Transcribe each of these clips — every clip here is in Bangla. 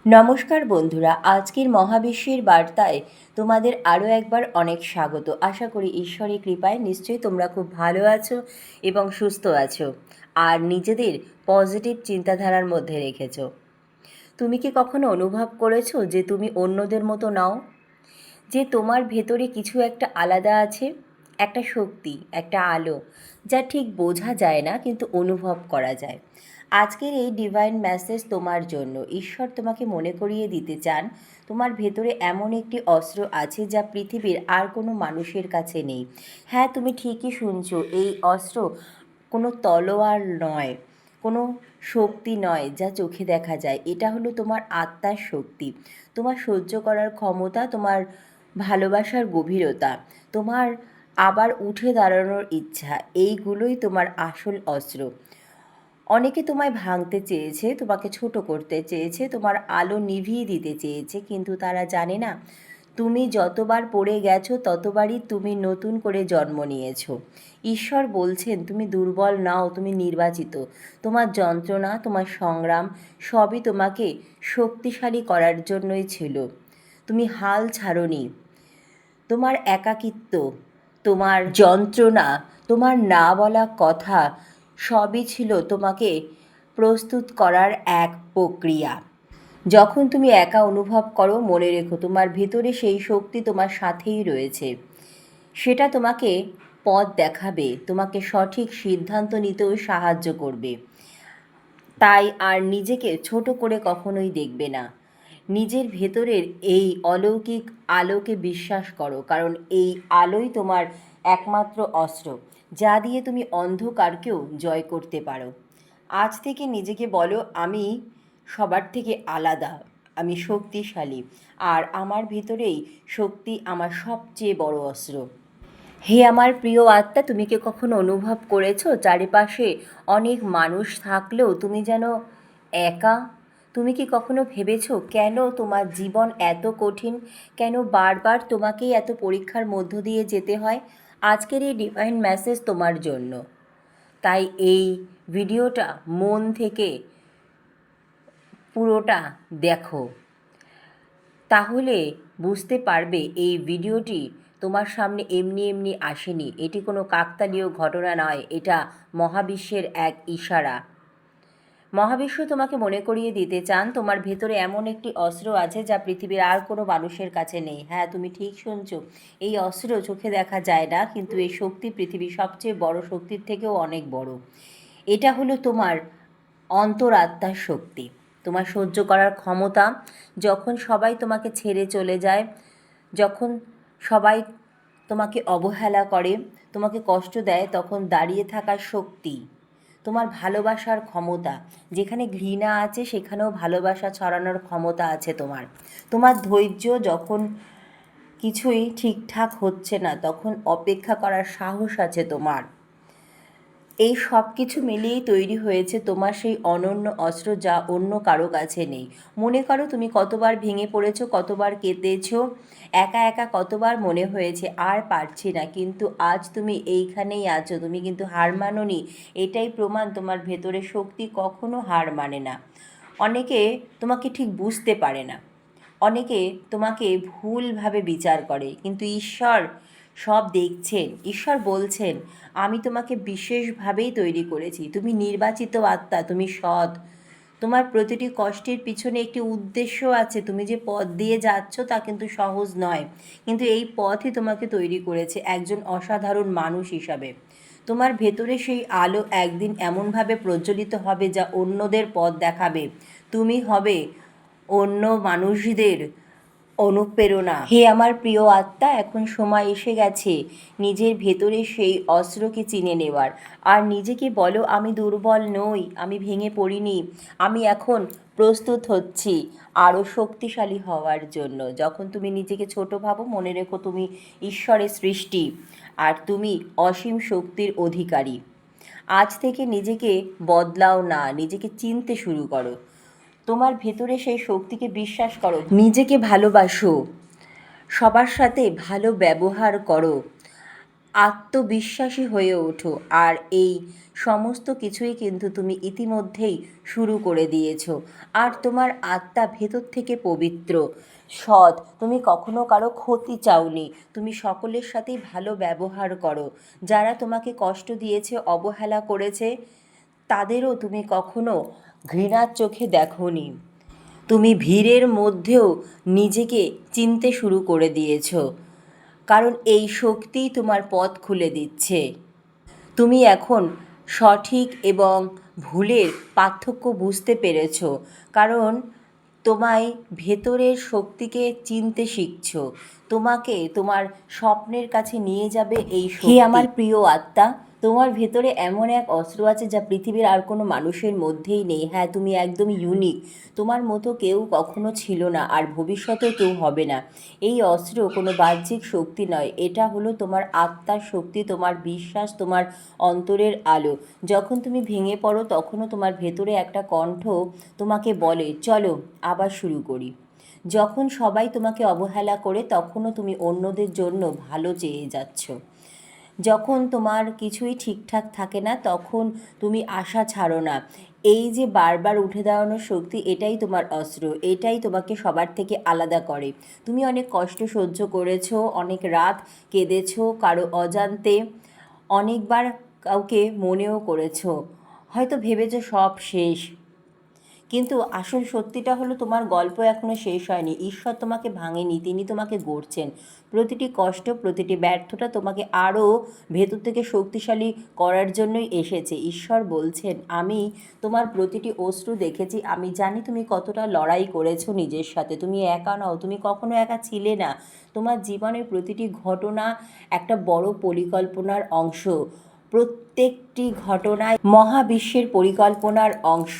নমস্কার বন্ধুরা, আজকের মহাবিশ্বের বার্তায় তোমাদের আরও একবার অনেক স্বাগত। আশা করি ঈশ্বরের কৃপায় নিশ্চয়ই তোমরা খুব ভালো আছো এবং সুস্থ আছো আর নিজেদের পজিটিভ চিন্তাধারার মধ্যে রেখেছো। তুমি কি কখনো অনুভব করেছো যে তুমি অন্যদের মতো নাও, যে তোমার ভেতরে কিছু একটা আলাদা আছে, একটা শক্তি, একটা আলো যা ঠিক বোঝা যায় না কিন্তু অনুভব করা যায়। আজকের এই ডিভাইন মেসেজ তোমার জন্য। ঈশ্বর তোমাকে মনে করিয়ে দিতে চান তোমার ভেতরে এমন একটি অস্ত্র আছে যা পৃথিবীর আর কোনো মানুষের কাছে নেই। হ্যাঁ, তুমি ঠিকই শুনছো, এই অস্ত্র কোনো তলোয়ার নয়, কোনো শক্তি নয় যা চোখে দেখা যায়। এটা হলো তোমার আত্মার শক্তি, তোমার সহ্য করার ক্ষমতা, তোমার ভালোবাসার গভীরতা, তোমার আবার উঠে দাঁড়ানোর ইচ্ছা। এইগুলোই তোমার আসল অস্ত্র। অনেকে তোমায় ভাঙতে চেয়েছে, তোমাকে ছোট করতে চেয়েছে, তোমার আলো নিভিয়ে দিতে চেয়েছে, কিন্তু তারা জানে না তুমি যতবার পড়ে গেছো ততবারই তুমি নতুন করে জন্ম নিয়েছো। ঈশ্বর বলছেন তুমি দুর্বল নাও, তুমি নির্বাচিত। তোমার যন্ত্রণা, তোমার সংগ্রাম সবই তোমাকে শক্তিশালী করার জন্যই ছিল। তুমি হাল ছাড়োনি। তোমার একাকিত্ব, তোমার যন্ত্রণা, তোমার না বলা কথা সবই ছিল তোমাকে প্রস্তুত করার এক প্রক্রিয়া। যখন তুমি একা অনুভব করো, মনে রেখো তোমার ভিতরে সেই শক্তি তোমার সাথেই রয়েছে। সেটা তোমাকে পথ দেখাবে, তোমাকে সঠিক সিদ্ধান্ত নিতেও সাহায্য করবে। তাই আর নিজেকে ছোট করে কখনোই দেখবে না। নিজের ভেতরের এই অলৌকিক আলোকে বিশ্বাস করো, কারণ এই আলোই তোমার একমাত্র অস্ত্র যা দিয়ে তুমি অন্ধকারকেও জয় করতে পারো। আজ থেকে নিজেকে বলো, আমি সবার থেকে আলাদা, আমি শক্তিশালী, আর আমার ভিতরেই শক্তি আমার সবচেয়ে বড় অস্ত্র। হে আমার প্রিয় আত্মা, তুমি কি কখনো অনুভব করেছো চারিপাশে অনেক মানুষ থাকলেও তুমি যেন একা? তুমি কি কখনো ভেবেছো কেন তোমার জীবন এত কঠিন, কেন বারবার তোমাকেই এত পরীক্ষার মধ্য দিয়ে যেতে হয়? আজকের এই ডিভাইন মেসেজ তোমার জন্য। তাই এই ভিডিওটা মন থেকে পুরোটা দেখো, তাহলে বুঝতে পারবে এই ভিডিওটি তোমার সামনে এমনি এমনি আসেনি। এটি কোনো কাকতালীয় ঘটনা নয়, এটা মহাবিশ্বের এক ইশারা। মহাবিশ্ব তোমাকে মনে করিয়ে দিতে চান তোমার ভেতরে এমন একটি অস্ত্র আছে যা পৃথিবীর আর কোনো মানুষের কাছে নেই। হ্যাঁ, তুমি ঠিক শুনছো, এই অস্ত্র চোখে দেখা যায় না, কিন্তু এই শক্তি পৃথিবীর সবচেয়ে বড় শক্তির থেকেও অনেক বড়। এটা হলো তোমার অন্তরাত্মার শক্তি, তোমার সহ্য করার ক্ষমতা। যখন সবাই তোমাকে ছেড়ে চলে যায়, যখন সবাই তোমাকে অবহেলা করে, তোমাকে কষ্ট দেয়, তখন দাঁড়িয়ে থাকার শক্তি, তোমার ভালোবাসার ক্ষমতা। যেখানে ঘৃণা আছে সেখানেও ভালোবাসা ছড়ানোর ক্ষমতা আছে তোমার। তোমার ধৈর্য, যখন কিছুই ঠিকঠাক হচ্ছে না তখন অপেক্ষা করার সাহস আছে তোমার। এই সব কিছু মিলিয়েই তৈরি হয়েছে তোমার সেই অনন্য অস্ত্র যা অন্য কারো কাছে নেই। মনে করো তুমি কতবার ভেঙে পড়েছো, কতবার কেঁদেছো, একা একা কতবার মনে হয়েছে আর পারছি না, কিন্তু আজ তুমি এইখানেই আছো। তুমি কিন্তু হার মানোনি, এটাই প্রমাণ তোমার ভেতরে শক্তি কখনো হার মানে না। অনেকে তোমাকে ঠিক বুঝতে পারে না, অনেকে তোমাকে ভুলভাবে বিচার করে, কিন্তু ঈশ্বর সব দেখছেন। ঈশ্বর বলছেন আমি তোমাকে বিশেষভাবেই তৈরি করেছি, তুমি নির্বাচিত আত্মা, তুমি সৎ। তোমার প্রতিটি কষ্টের পিছনে একটি উদ্দেশ্য আছে। তুমি যে পথ দিয়ে যাচ্ছ তা কিন্তু সহজ নয়, কিন্তু এই পথই তোমাকে তৈরি করেছে একজন অসাধারণ মানুষ হিসাবে। তোমার ভেতরে সেই আলো একদিন এমনভাবে প্রজ্বলিত হবে যা অন্যদের পথ দেখাবে। তুমি হবে অন্য মানুষদের অনুপ্রেরণা। হে আমার প্রিয় আত্মা, এখন সময় এসে গেছে নিজের ভেতরে সেই অস্ত্রকে চিনে নেওয়ার। আর নিজেকে বলো, আমি দুর্বল নই, আমি ভেঙে পড়িনি, আমি এখন প্রস্তুত হচ্ছি আরও শক্তিশালী হওয়ার জন্য। যখন তুমি নিজেকে ছোট ভাবো, মনে রেখো তুমি ঈশ্বরের সৃষ্টি আর তুমি অসীম শক্তির অধিকারী। আজ থেকে নিজেকে বদলাও না, নিজেকে চিনতে শুরু করো। তোমার ভেতরে সেই শক্তিকে বিশ্বাস করো, নিজেকে ভালোবাসো, সবার সাথে ভালো ব্যবহার করো। আত্মবিশ্বাসী হয়ে ওঠো। আর এই সমস্ত কিছুই কিন্তু তুমি ইতিমধ্যেই শুরু করে দিয়েছো। আর তোমার আত্মা ভেতর থেকে পবিত্র, সৎ। তুমি কখনো কারো ক্ষতি চাওনি। তুমি সকলের সাথেই ভালো ব্যবহার করো। যারা তোমাকে কষ্ট দিয়েছে, অবহেলা করেছে, তাদেরও তুমি কখনো ঘৃণার চোখে দেখোনি। তুমি ভিড়ের মধ্যেও নিজেকে চিনতে শুরু করে দিয়েছো, কারণ এই শক্তিই তোমার পথ খুলে দিচ্ছে। তুমি এখন সঠিক এবং ভুলের পার্থক্য বুঝতে পেরেছো, কারণ তোমায় ভেতরের শক্তিকে চিনতে শিখছো। তোমাকে তোমার স্বপ্নের কাছে নিয়ে যাবে এই শক্তি। হে আমার প্রিয় আত্মা, তোমার ভেতরে এমন এক অস্ত্র আছে যা পৃথিবীর আর কোনো মানুষের মধ্যেই নেই। হ্যাঁ, তুমি একদম ইউনিক। তোমার মতো কেউ কখনো ছিল না, আর ভবিষ্যতেও কেউ হবে না। এই অস্ত্র কোনো বাহ্যিক শক্তি নয়, এটা হলো তোমার আত্মার শক্তি, তোমার বিশ্বাস, তোমার অন্তরের আলো। যখন তুমি ভেঙে পড়ো তখনও তোমার ভেতরে একটা কণ্ঠ তোমাকে বলে, চলো আবার শুরু করি। যখন সবাই তোমাকে অবহেলা করে তখনও তুমি অন্যদের জন্য ভালো চেয়ে যাচ্ছ। যখন তোমার কিছুই ঠিকঠাক থাকে না তখন তুমি আশা ছাড়ো না। এই যে বারবার উঠে দাঁড়ানোর শক্তি, এটাই তোমার অস্ত্র, এটাই তোমাকে সবার থেকে আলাদা করে। তুমি অনেক কষ্ট সহ্য করেছো, অনেক রাত কেঁদেছো কারো অজান্তে, অনেকবার কাউকে মনেও করেছো। হয়তো ভেবেছো সব শেষ, কিন্তু আসল সত্যিটা হলো তোমার গল্প এখনও শেষ হয়নি। ঈশ্বর তোমাকে ভাঙেনি, তিনি তোমাকে গড়ছেন। প্রতিটি কষ্ট, প্রতিটি ব্যর্থতা তোমাকে আরও ভেতর থেকে শক্তিশালী করার জন্যই এসেছে। ঈশ্বর বলছেন, আমি তোমার প্রতিটি অশ্রু দেখেছি, আমি জানি তুমি কতটা লড়াই করেছো নিজের সাথে। তুমি একা নও, তুমি কখনো একা ছিলে না। তোমার জীবনের প্রতিটি ঘটনা একটা বড় পরিকল্পনার অংশ। প্রত্যেকটি ঘটনায় মহাবিশ্বের পরিকল্পনার অংশ।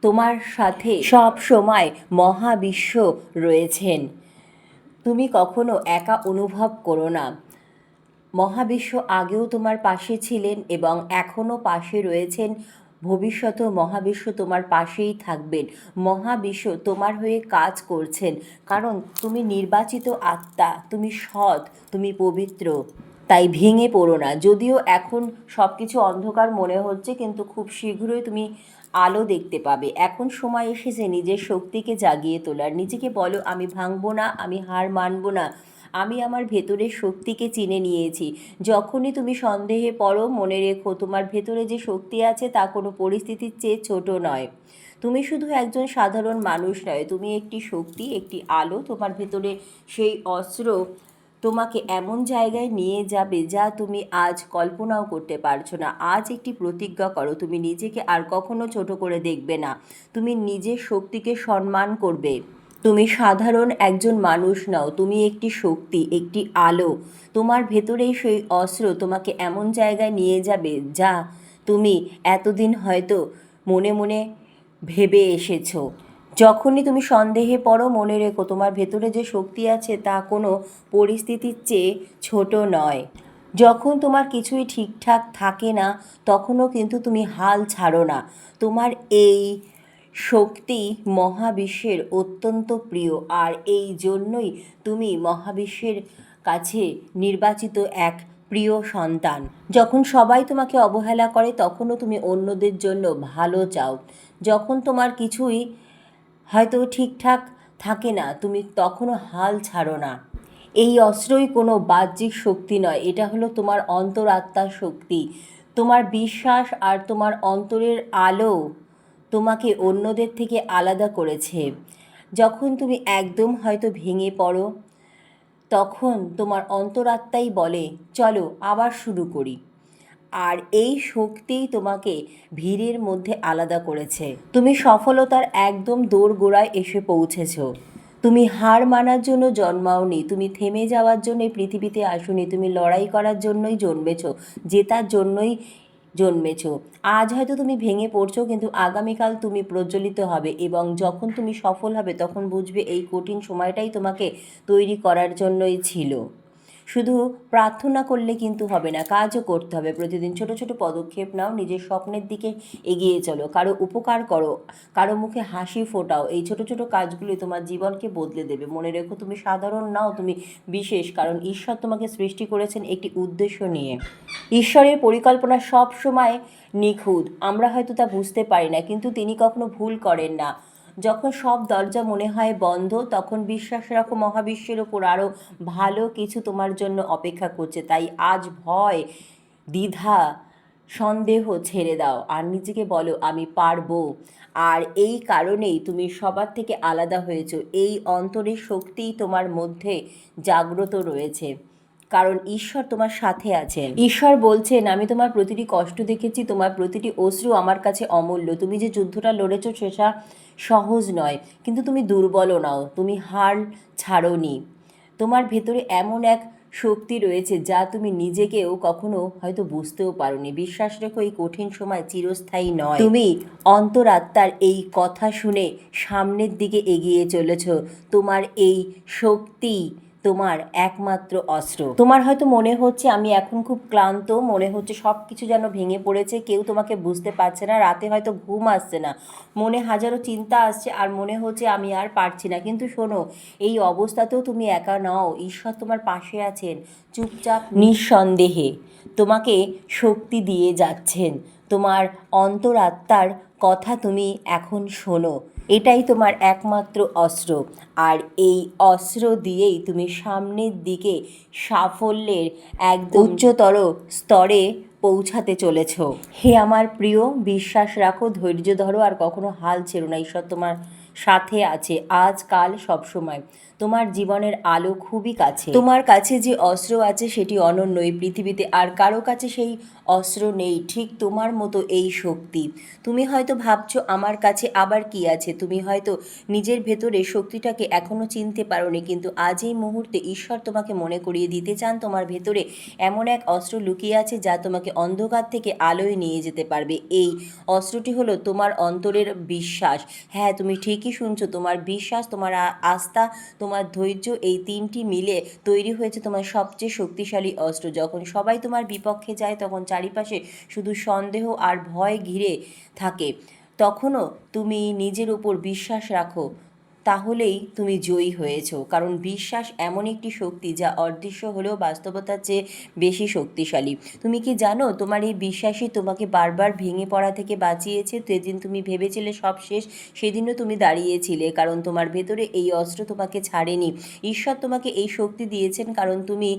তোমার সাথে সব সময় মহাবিশ্ব রয়েছেন। তুমি কখনো একা অনুভব করো না। মহাবিশ্ব আগেও তোমার পাশে ছিলেন এবং এখনও পাশে রয়েছেন। ভবিষ্যতেও মহাবিশ্ব তোমার পাশেই থাকবেন। মহাবিশ্ব তোমার হয়ে কাজ করছেন, কারণ তুমি নির্বাচিত আত্মা, তুমি সৎ, তুমি পবিত্র। তাই ভেঙে পড়ো না। যদিও এখন সব কিছু অন্ধকার মনে হচ্ছে, কিন্তু খুব শীঘ্রই তুমি আলো দেখতে পাবে। এখন সময় এসেছে নিজের শক্তিকে জাগিয়ে তোলার। নিজেকে বলো, আমি ভাঙবো না, আমি হার মানবো না, আমি আমার ভেতরের শক্তিকে চিনে নিয়েছি। যখনই তুমি সন্দেহে পড়ো, মনে রেখো তোমার ভেতরে যে শক্তি আছে তা কোনো পরিস্থিতির চেয়ে ছোট নয়। তুমি শুধু একজন সাধারণ মানুষ নয়, তুমি একটি শক্তি, একটি আলো। তোমার ভেতরে সেই অস্ত্র তোমাকে এমন জায়গায় নিয়ে যাবে যা তুমি আজ কল্পনাও করতে পারছো না। আজ একটি প্রতিজ্ঞা করো, তুমি নিজেকে আর কখনো ছোট করে দেখবে না। তুমি নিজের শক্তিকে সম্মান করবে। তুমি সাধারণ একজন মানুষ নও, তুমি একটি শক্তি, একটি আলো। তোমার ভেতরেই সেই অস্ত্র তোমাকে এমন জায়গায় নিয়ে যাবে যা তুমি এতদিন হয়তো মনে মনে ভেবে এসেছো। যখনই তুমি সন্দেহে পড়ো, মনে রেখো তোমার ভেতরে যে শক্তি আছে তা কোনো পরিস্থিতির চেয়ে ছোট নয়। যখন তোমার কিছুই ঠিকঠাক থাকে না তখনও কিন্তু তুমি হাল ছাড়ো না। তোমার এই শক্তি মহাবিশ্বের অত্যন্ত প্রিয়, আর এই জন্যই তুমি মহাবিশ্বের কাছে নির্বাচিত এক প্রিয় সন্তান। যখন সবাই তোমাকে অবহেলা করে তখনও তুমি অন্যদের জন্য ভালো চাও। যখন তোমার কিছুই হয়তো ঠিকঠাক থাকে না, তুমি তখনও হাল ছাড়ো না। এই অস্ত্রই কোনো বাহ্যিক শক্তি নয়, এটা হলো তোমার অন্তরাত্মার শক্তি। তোমার বিশ্বাস আর তোমার অন্তরের আলো তোমাকে অন্যদের থেকে আলাদা করেছে। যখন তুমি একদম হয়তো ভেঙে পড়ো, তখন তোমার অন্তরাত্মাই বলে, চলো আবার শুরু করি। আর এই শক্তিই তোমাকে ভিড়ের মধ্যে আলাদা করেছে। তুমি সফলতার একদম দোরগোড়ায় এসে পৌঁছেছো। তুমি হার মানার জন্য জন্মাওনি, তুমি থেমে যাওয়ার জন্য পৃথিবীতে আসোনি, তুমি লড়াই করার জন্যই জন্মেছো, জেতার জন্যই জন্মেছো। আজ হয়তো তুমি ভেঙে পড়ছো, কিন্তু আগামীকাল তুমি প্রজ্বলিত হবে, এবং যখন তুমি সফল হবে তখন বুঝবে এই কঠিন সময়টাই তোমাকে তৈরি করার জন্যই ছিল। শুধু প্রার্থনা করলে কিন্তু হবে না, কাজও করতে হবে। প্রতিদিন ছোট ছোট পদক্ষেপ নাও, নিজের স্বপ্নের দিকে এগিয়ে চলো, কারো উপকার করো, কারো মুখে হাসি ফোটাও। এই ছোট ছোট কাজগুলি তোমার জীবনকে বদলে দেবে। মনে রেখো, তুমি সাধারণ নাও, তুমি বিশেষ, কারণ ঈশ্বর তোমাকে সৃষ্টি করেছেন একটি উদ্দেশ্য নিয়ে। ঈশ্বরের পরিকল্পনা সব সময় নিখুঁত, আমরা হয়তো তা বুঝতে পারি না, কিন্তু তিনি কখনো ভুল করেন না। যখন সব দরজা মনে হয় বন্ধ, তখন বিশ্বাস রাখো মহাবিশ্বের ওপর আরও ভালো কিছু তোমার জন্য অপেক্ষা করছে। তাই আজ ভয়, দ্বিধা, সন্দেহ ছেড়ে দাও আর নিজেকে বলো, আমি পারবো। আর এই কারণেই তুমি সবার থেকে আলাদা হয়েছো। এই অন্তরের শক্তিই তোমার মধ্যে জাগ্রত রয়েছে, কারণ ঈশ্বর তোমার সাথে আছেন। ঈশ্বর বলছেন, আমি তোমার প্রতিটি কষ্ট দেখেছি, তোমার প্রতিটি অশ্রু আমার কাছে অমূল্য। তুমি যে যুদ্ধটা লড়েছো সেটা সহজ নয়, কিন্তু তুমি দুর্বলও নাও, তুমি হার ছাড়োনি। তোমার ভেতরে এমন এক শক্তি রয়েছে যা তুমি নিজেকেও কখনো হয়তো বুঝতেও পারোনি। বিশ্বাস রেখো, এই কঠিন সময় চিরস্থায়ী নয়। তুমি অন্তরাত্মার এই কথা শুনে সামনের দিকে এগিয়ে চলেছ। তোমার এই শক্তি তোমার একমাত্র অস্ত্র। তোমার হয়তো মনে হচ্ছে, আমি এখন খুব ক্লান্ত, মনে হচ্ছে সব কিছু যেন ভেঙে পড়েছে, কেউ তোমাকে বুঝতে পারছে না, রাতে হয়তো ঘুম আসছে না, মনে হাজারো চিন্তা আসছে আর মনে হচ্ছে আমি আর পারছি না। কিন্তু শোনো, এই অবস্থাতেও তুমি একা নও, ঈশ্বর তোমার পাশে আছেন, চুপচাপ নিঃসন্দেহে তোমাকে শক্তি দিয়ে যাচ্ছেন। তোমার অন্তরাত্মার কথা তুমি এখন শোনো, এটাই তোমার একমাত্র অস্ত্র। আর এই অস্ত্র দিয়েই তুমি সামনের দিকে সাফল্যের একদম উচ্চতর স্তরে পৌঁছাতে চলেছ। হে আমার প্রিয়, বিশ্বাস রাখো, ধৈর্য ধরো আর কখনো হাল ছেড়ো না। ঈশ্বর তোমার সাথে আছে, আজ কাল সবসময়। তোমার জীবনের আলো খুবই কাছে। তোমার কাছে যে অস্ত্র আছে সেটি অনন্য, এই পৃথিবীতে আর কারো কাছে সেই অস্ত্র নেই ঠিক তোমার মতো এই শক্তি। তুমি হয়তো ভাবছো, আমার কাছে আবার কি আছে? তুমি হয়তো নিজের ভেতরে শক্তিটাকে এখনও চিনতে পারোনি, কিন্তু আজ এই মুহূর্তে ঈশ্বর তোমাকে মনে করিয়ে দিতে চান, তোমার ভেতরে এমন এক অস্ত্র লুকিয়ে আছে যা তোমাকে অন্ধকার থেকে আলোয় নিয়ে যেতে পারবে। এই অস্ত্রটি হলো তোমার অন্তরের বিশ্বাস। হ্যাঁ, তুমি ঠিকই শুনছো, তোমার বিশ্বাস, তোমার আস্থা, তোমার ধৈর্য, এই তিনটি মিলে তৈরি হয়েছে তোমার সবচেয়ে শক্তিশালী অস্ত্র। যখন সবাই তোমার বিপক্ষে যায়, তখন চারিপাশে শুধু সন্দেহ আর ভয় ঘিরে থাকে, তখনও তুমি নিজের উপর বিশ্বাস রাখো, তাহলেই তুমি জয়ী হয়েছো। কারণ বিশ্বাস এমন একটি শক্তি যা অদৃশ্য হলেও বাস্তবতার চেয়ে বেশি শক্তিশালী। তুমি কি জানো, তোমার এই বিশ্বাসই তোমাকে বারবার ভেঙে পড়া থেকে বাঁচিয়েছে। যেদিন তুমি ভেবেছিলে সব শেষ, সেদিনও তুমি দাঁড়িয়েছিলে, কারণ তোমার ভেতরে এই অস্ত্র তোমাকে ছাড়েনি। ঈশ্বর তোমাকে এই শক্তি দিয়েছেন কারণ তুমি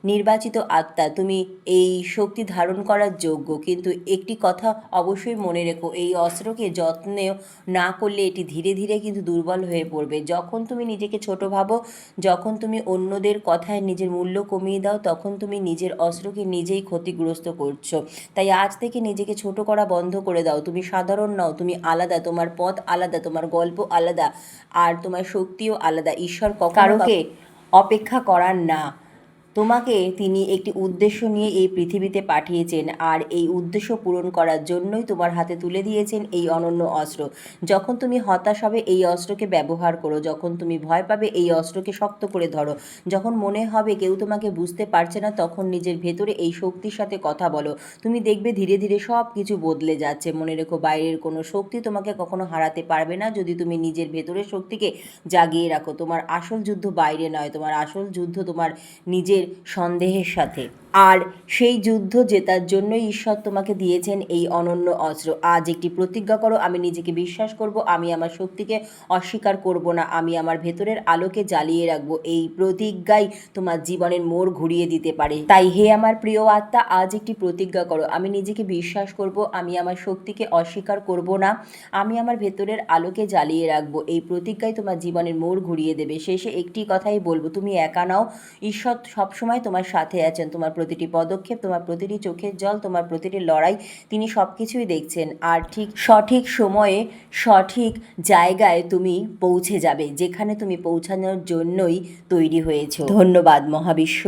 নির্বাচিত আত্মা, তুমি এই শক্তি ধারণ করার যোগ্য। কিন্তু একটি কথা অবশ্যই মনে রেখো, এই অস্ত্রকে যত্ন না করলে এটি ধীরে ধীরে কিন্তু দুর্বল হয়ে পড়বে। যখন তুমি নিজেকে ছোট ভাবো, যখন তুমি অন্যদের কথায় নিজের মূল্য কমিয়ে দাও, তখন তুমি নিজের অস্ত্রকে নিজেই ক্ষতিগ্রস্ত করছো। তাই আজ থেকে নিজেকে ছোট করা বন্ধ করে দাও। তুমি সাধারণ নও, তুমি আলাদা, তোমার পথ আলাদা, তোমার গল্প আলাদা, আর তোমার শক্তিও আলাদা। ঈশ্বর কারোকে অপেক্ষা করার না, তোমাকে তিনি একটি উদ্দেশ্য নিয়ে এই পৃথিবীতে পাঠিয়েছেন, আর এই উদ্দেশ্য পূরণ করার জন্যই তোমার হাতে তুলে দিয়েছেন এই অনন্য অস্ত্র। যখন তুমি হতাশ হবে, এই অস্ত্রকে ব্যবহার করো। যখন তুমি ভয় পাবে, এই অস্ত্রকে শক্ত করে ধরো। যখন মনে হবে কেউ তোমাকে বুঝতে পারছে না, তখন নিজের ভেতরে এই শক্তির সাথে কথা বলো। তুমি দেখবে ধীরে ধীরে সব কিছু বদলে যাচ্ছে। মনে রেখো, বাইরের কোনো শক্তি তোমাকে কখনো হারাতে পারবে না যদি তুমি নিজের ভেতরের শক্তিকে জাগিয়ে রাখো। তোমার আসল যুদ্ধ বাইরে নয়, তোমার আসল যুদ্ধ তোমার নিজের সন্দেহের সাথে। আর সেই যুদ্ধ জেতার জন্যই ঈশ্বর তোমাকে দিয়েছেন এই অনন্য অস্ত্র। আজ একটি প্রতিজ্ঞা করো, আমি নিজেকে বিশ্বাস করব, আমি আমার শক্তিকে অস্বীকার করব না, আমি আমার ভেতরের আলোকে জ্বালিয়ে রাখবো। এই প্রতিজ্ঞাই তোমার জীবনের মোড় ঘুরিয়ে দিতে পারে। তাই হে আমার প্রিয় আত্মা, আজ একটি প্রতিজ্ঞা করো, আমি নিজেকে বিশ্বাস করব, আমি আমার শক্তিকে অস্বীকার করব না, আমি আমার ভেতরের আলোকে জ্বালিয়ে রাখবো। এই প্রতিজ্ঞাই তোমার জীবনের মোড় ঘুরিয়ে দেবে। শেষে একটি কথাই বলবো, তুমি একা নাও, ঈশ্বর সবসময় তোমার সাথে আছেন। তোমার প্রতিটি পদক্ষেপ, তোমার প্রতিটি চোখের জল, তোমার প্রতিটি লড়াই তিনি সব কিছুই দেখছেন। আর ঠিক সঠিক সময়ে সঠিক জায়গায় তুমি পৌঁছে যাবে, যেখানে তুমি পৌঁছানোর জন্যই তৈরি হয়েছো। ধন্যবাদ মহাবিশ্ব।